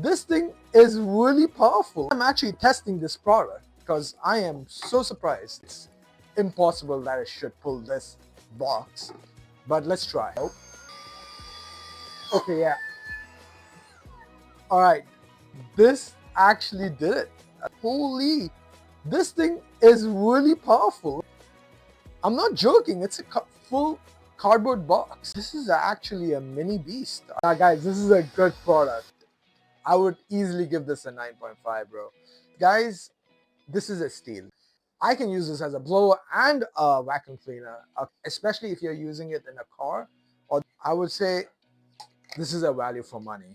This thing is really powerful. I'm actually testing this product because I am so surprised. It's impossible that it should pull this box, but let's try. Okay, yeah. All right, this actually did it. Holy, this thing is really powerful. I'm not joking. It's a full cardboard box. This is actually a mini beast. Guys, this is a good product. I would easily give this a 9.5, bro. Guys, this is a steal. I can use this as a blower and a vacuum cleaner, especially if you're using it in a car. Or I would say this is a value for money.